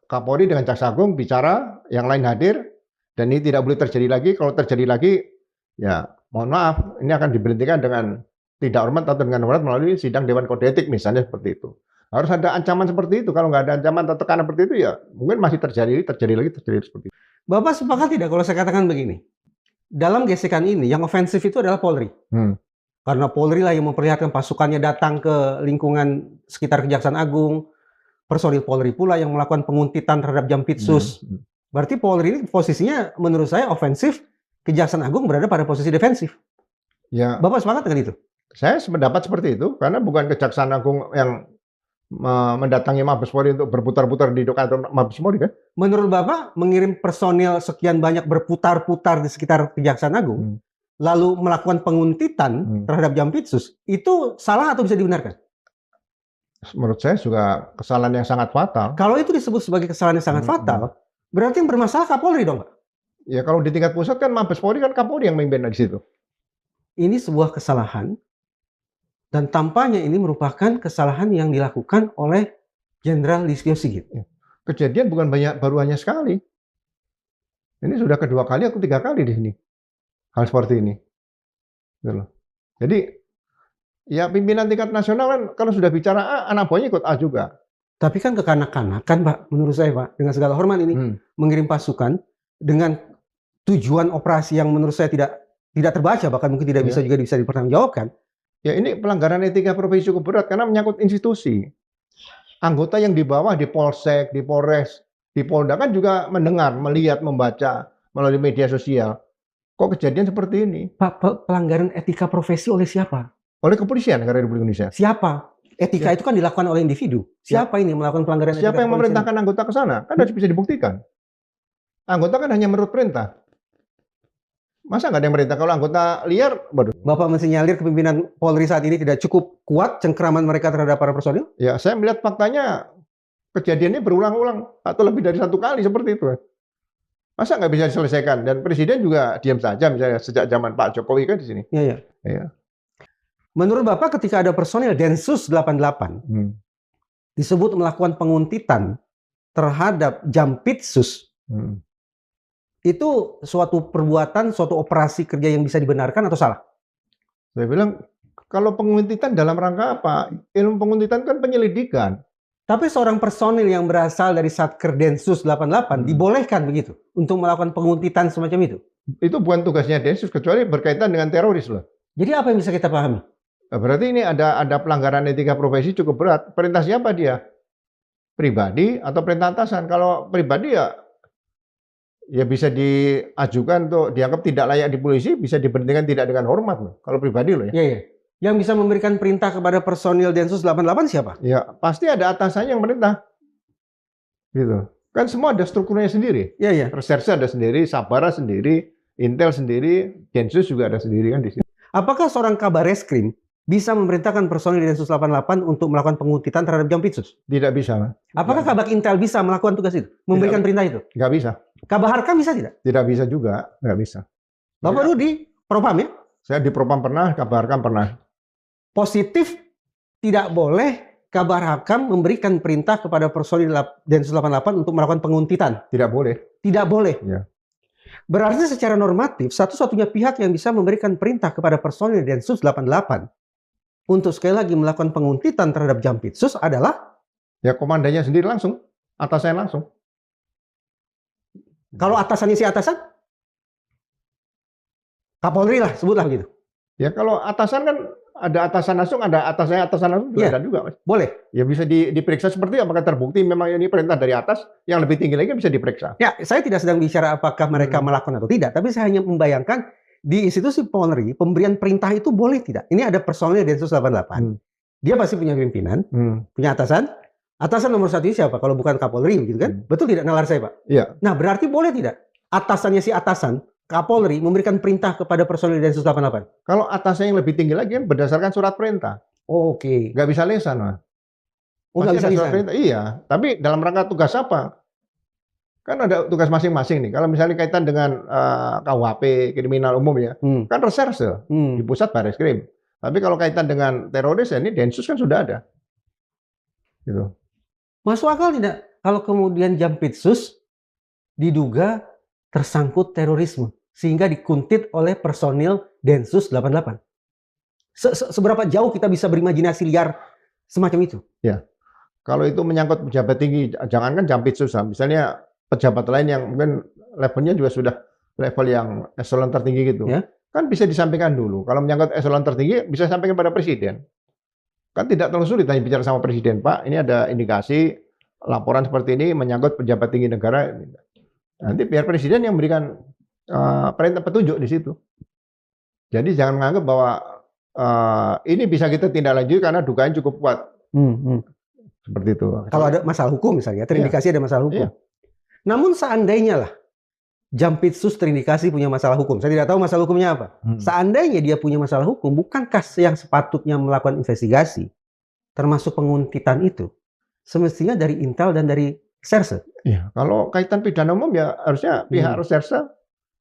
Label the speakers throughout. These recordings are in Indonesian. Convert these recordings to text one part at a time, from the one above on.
Speaker 1: Kapolri dengan Jaksa Agung bicara, yang lain hadir, dan ini tidak boleh terjadi lagi. Kalau terjadi lagi, ya mohon maaf, ini akan diberhentikan dengan tidak hormat atau dengan hormat melalui sidang Dewan Kode Etik misalnya seperti itu. Harus ada ancaman seperti itu. Kalau nggak ada ancaman atau tekanan seperti itu, ya mungkin masih terjadi seperti itu.
Speaker 2: Bapak sepakat tidak kalau saya katakan begini? Dalam gesekan ini, yang ofensif itu adalah Polri. Karena Polri lah yang memperlihatkan pasukannya datang ke lingkungan sekitar Kejaksaan Agung, personil Polri pula yang melakukan penguntitan terhadap Jampitsus. Berarti Polri ini posisinya menurut saya ofensif, Kejaksaan Agung berada pada posisi defensif.
Speaker 1: Ya,
Speaker 2: Bapak sepakat dengan itu?
Speaker 1: saya sependapat seperti itu, karena bukan Kejaksaan Agung yang mendatangi Mabes Polri untuk berputar-putar di kantor Mabes Polri kan?
Speaker 2: Menurut Bapak, mengirim personil sekian banyak berputar-putar di sekitar Kejaksaan Agung, lalu melakukan penguntitan terhadap Jampitsus, itu salah atau bisa dibenarkan?
Speaker 1: Menurut saya juga kesalahan yang sangat fatal.
Speaker 2: Kalau itu disebut sebagai kesalahan yang sangat fatal, berarti yang bermasalah Kapolri dong, Pak?
Speaker 1: Ya kalau di tingkat pusat kan Mabes Polri kan Kapolri yang memimpin di situ.
Speaker 2: Ini sebuah kesalahan, dan tampaknya ini merupakan kesalahan yang dilakukan oleh Jenderal Listio Sigit.
Speaker 1: Kejadian bukan baru hanya sekali. Ini sudah kedua kali atau tiga kali di sini. Hal seperti ini. Jadi, ya pimpinan tingkat nasional kan kalau sudah bicara A, anak buahnya ikut A juga.
Speaker 2: Tapi kan kekanak-kanakan, Pak, menurut saya, Pak, dengan segala hormat ini, mengirim pasukan dengan tujuan operasi yang menurut saya tidak terbaca, bahkan mungkin tidak bisa juga bisa dipertanggungjawabkan.
Speaker 1: Ya ini pelanggaran etika profesi cukup berat karena menyangkut institusi. Anggota yang di bawah di Polsek, di Polres, di Polda kan juga mendengar, melihat, membaca melalui media sosial. Kok kejadian seperti ini?
Speaker 2: Pak, pelanggaran etika profesi oleh siapa?
Speaker 1: Oleh kepolisian negara Republik Indonesia.
Speaker 2: Siapa? Etika itu kan dilakukan oleh individu. Siapa ini melakukan pelanggaran etika?
Speaker 1: Siapa yang memerintahkan anggota ke sana? Kan harus bisa dibuktikan. Anggota kan hanya menurut perintah. Masa nggak ada yang merintah? Kalau anggota liar, waduh.
Speaker 2: Bapak mensinyalir kepemimpinan Polri saat ini tidak cukup kuat cengkeraman mereka terhadap para personil?
Speaker 1: Ya, saya melihat faktanya kejadiannya berulang-ulang atau lebih dari satu kali seperti itu. Masa nggak bisa diselesaikan? Dan Presiden juga diam saja misalnya sejak zaman Pak Jokowi kan di sini.
Speaker 2: Iya. Menurut Bapak ketika ada personil Densus 88 disebut melakukan penguntitan terhadap Jampitsus, itu suatu perbuatan, suatu operasi kerja yang bisa dibenarkan atau salah?
Speaker 1: Saya bilang, kalau penguntitan dalam rangka apa? Ilmu penguntitan kan penyelidikan.
Speaker 2: Tapi seorang personil yang berasal dari Satker Densus 88 dibolehkan begitu untuk melakukan penguntitan semacam itu?
Speaker 1: Itu bukan tugasnya Densus, kecuali berkaitan dengan teroris loh.
Speaker 2: Jadi apa yang bisa kita pahami?
Speaker 1: Berarti ini ada pelanggaran etika profesi cukup berat. Perintah siapa dia? Pribadi atau perintah atasan? Kalau pribadi ya bisa diajukan untuk dianggap tidak layak di polisi, bisa diberhentikan tidak dengan hormat loh. Kalau pribadi loh ya.
Speaker 2: Iya. Yang bisa memberikan perintah kepada personil Densus 88 siapa?
Speaker 1: Ya, pasti ada atasannya yang perintah. Gitu. Kan semua ada strukturnya sendiri.
Speaker 2: Iya.
Speaker 1: Reserse ada sendiri, Sabara sendiri, Intel sendiri, Densus juga ada sendiri kan di sini.
Speaker 2: Apakah seorang kabar reskrim bisa memerintahkan personil Densus 88 untuk melakukan penguntitan terhadap Jampitsus?
Speaker 1: Tidak bisa.
Speaker 2: Apakah Kabak Intel bisa melakukan tugas itu? Memberikan perintah itu?
Speaker 1: Nggak bisa.
Speaker 2: Kabar Harkam bisa tidak?
Speaker 1: Tidak bisa juga, nggak bisa.
Speaker 2: Bapak Rudi, Propam ya?
Speaker 1: Saya di Propam pernah, Kabar Harkam pernah.
Speaker 2: Positif, tidak boleh Kabar Harkam memberikan perintah kepada personil Densus 88 untuk melakukan penguntitan?
Speaker 1: Tidak boleh.
Speaker 2: Tidak boleh?
Speaker 1: Ya.
Speaker 2: Berarti secara normatif, satu-satunya pihak yang bisa memberikan perintah kepada personil Densus 88 untuk sekali lagi melakukan penguntitan terhadap Jampitsus adalah?
Speaker 1: Ya komandannya sendiri langsung, atasannya langsung.
Speaker 2: Kalau atasannya si atasan? Kapolri lah, sebutlah gitu.
Speaker 1: Ya kalau atasan kan ada atasan langsung, ada atasannya atasan langsung juga ada juga. Mas.
Speaker 2: Boleh.
Speaker 1: Ya bisa diperiksa seperti apakah terbukti memang ini perintah dari atas, yang lebih tinggi lagi bisa diperiksa.
Speaker 2: Ya, saya tidak sedang bicara apakah mereka melakukan atau tidak, tapi saya hanya membayangkan di institusi Polri, pemberian perintah itu boleh tidak? Ini ada personil Densus 88. Dia pasti punya pimpinan, punya atasan. Atasan nomor satu siapa? Kalau bukan Kapolri, gitu kan? Betul tidak nalar saya, Pak?
Speaker 1: Iya.
Speaker 2: Nah, berarti boleh tidak atasannya si atasan, Kapolri, memberikan perintah kepada personil Densus 88?
Speaker 1: Kalau atasnya yang lebih tinggi lagi kan berdasarkan surat perintah.
Speaker 2: Oke.
Speaker 1: Nggak bisa lisan, Mas.
Speaker 2: Oh, nggak bisa lisan?
Speaker 1: Iya, tapi dalam rangka tugas apa? Kan ada tugas masing-masing nih. Kalau misalnya kaitan dengan KUHP, kriminal umum ya, kan reserse di pusat Barreskrim. Tapi kalau kaitan dengan teroris ya ini Densus kan sudah ada. Gitu.
Speaker 2: Masuk akal tidak? kalau kemudian Jampitsus diduga tersangkut terorisme sehingga dikuntit oleh personil Densus 88. Seberapa jauh kita bisa berimajinasi liar semacam itu?
Speaker 1: Ya, kalau itu menyangkut pejabat tinggi, jangankan Jampitsus, misalnya pejabat lain yang mungkin levelnya juga sudah level yang eselon tertinggi gitu,
Speaker 2: Ya.
Speaker 1: kan bisa disampaikan dulu. Kalau menyangkut eselon tertinggi, bisa sampaikan pada presiden. Kan tidak terlalu sulit hanya bicara sama presiden, Pak, ini ada indikasi laporan seperti ini menyangkut pejabat tinggi negara. Nanti biar presiden yang memberikan perintah petunjuk di situ. Jadi jangan menganggap bahwa ini bisa kita tindak lanjut karena dugaan cukup kuat. Seperti itu.
Speaker 2: Kalau ada masalah hukum misalnya, terindikasi ada masalah hukum.
Speaker 1: Iya.
Speaker 2: Namun seandainya lah Jampitsus terindikasi punya masalah hukum, saya tidak tahu masalah hukumnya apa. Seandainya dia punya masalah hukum, bukankah yang sepatutnya melakukan investigasi, termasuk penguntitan itu, semestinya dari Intel dan dari Serse?
Speaker 1: Iya, kalau kaitan pidana umum ya harusnya pihak Serse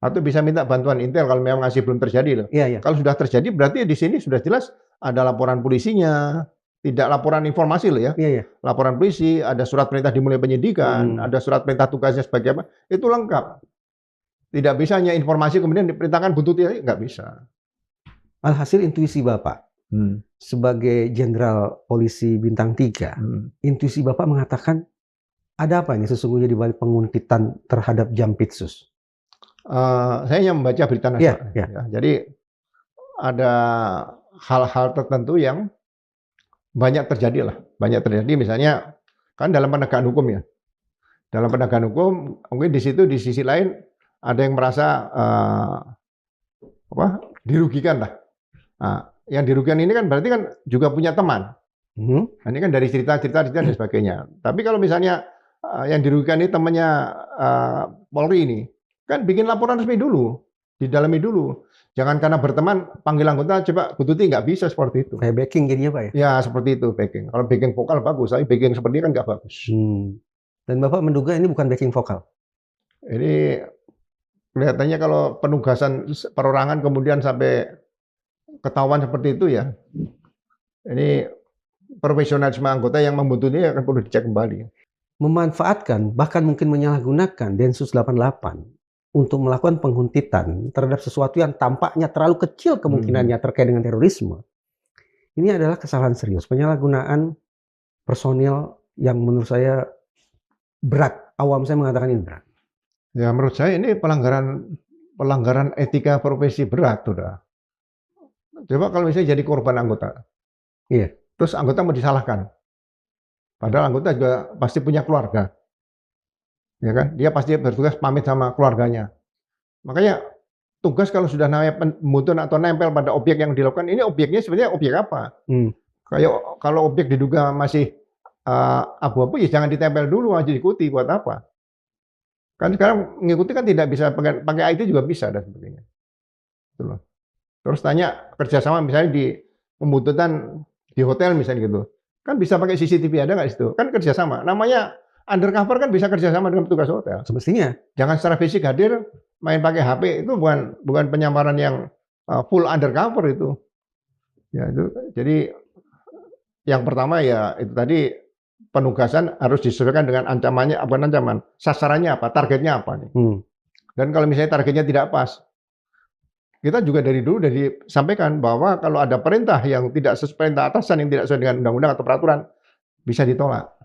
Speaker 1: atau bisa minta bantuan Intel kalau memang masih belum terjadi loh.
Speaker 2: Iya.
Speaker 1: Kalau sudah terjadi berarti di sini sudah jelas ada laporan polisinya, tidak laporan informasi loh ya.
Speaker 2: Iya.
Speaker 1: Laporan polisi, ada surat perintah dimulai penyidikan, ada surat perintah tugasnya sebagai apa, itu lengkap. Tidak bisa hanya informasi kemudian diperintahkan buntuti, nggak bisa.
Speaker 2: Alhasil intuisi Bapak sebagai Jenderal Polisi Bintang 3, intuisi Bapak mengatakan ada apa ini sesungguhnya di balik penguntitan terhadap Jampitsus?
Speaker 1: Saya hanya membaca berita nasional.
Speaker 2: Ya.
Speaker 1: Jadi ada hal-hal tertentu yang banyak terjadi lah. Banyak terjadi misalnya kan dalam penegakan hukum ya. Dalam penegakan hukum mungkin di situ di sisi lain ada yang merasa dirugikan lah. Nah, yang dirugikan ini kan berarti kan juga punya teman. Nah, ini kan dari cerita-cerita dan sebagainya. Tapi kalau misalnya yang dirugikan ini temannya Polri ini, kan bikin laporan resmi dulu, didalami dulu. Jangan karena berteman panggil anggota coba buntuti, nggak bisa seperti itu.
Speaker 2: Kayak backing jadinya Pak ya?
Speaker 1: Ya seperti itu backing. Kalau backing vokal bagus, tapi backing seperti ini kan nggak bagus.
Speaker 2: Dan Bapak menduga ini bukan backing vokal?
Speaker 1: Ini kelihatannya kalau penugasan perorangan kemudian sampai ketahuan seperti itu ya, ini profesionalisme anggota yang membuntuti akan perlu dicek kembali.
Speaker 2: Memanfaatkan, bahkan mungkin menyalahgunakan Densus 88 untuk melakukan penguntitan terhadap sesuatu yang tampaknya terlalu kecil kemungkinannya terkait dengan terorisme. Ini adalah kesalahan serius, penyalahgunaan personil yang menurut saya berat. Awam saya mengatakan ini berat.
Speaker 1: Ya menurut saya ini pelanggaran etika profesi berat sudah. Coba kalau misalnya jadi korban anggota, terus anggota mau disalahkan, padahal anggota juga pasti punya keluarga, ya kan? Dia pasti bertugas pamit sama keluarganya. Makanya tugas kalau sudah namanya pembunuhan atau nempel pada objek yang dilakukan, ini objeknya sebenarnya objek apa? Kayak kalau objek diduga masih abu-abu, ya jangan ditempel dulu, aja diikuti buat apa? Kan sekarang mengikuti kan tidak bisa pakai IT juga bisa dan sebagainya. Gitu. Terus tanya kerjasama misalnya di pembuntutan di hotel misalnya gitu, kan bisa pakai CCTV ada nggak situ? Kan kerjasama. Namanya undercover kan bisa kerjasama dengan petugas hotel.
Speaker 2: Semestinya.
Speaker 1: Jangan secara fisik hadir main pakai HP itu bukan penyamaran yang full undercover itu. Ya itu. Jadi yang pertama ya itu tadi penugasan harus disesuaikan dengan ancamannya, apa ancaman, sasarannya apa, targetnya apa nih. Dan kalau misalnya targetnya tidak pas, kita juga dari dulu disampaikan bahwa kalau ada perintah yang tidak sesuai perintah atasan yang tidak sesuai dengan undang-undang atau peraturan bisa ditolak.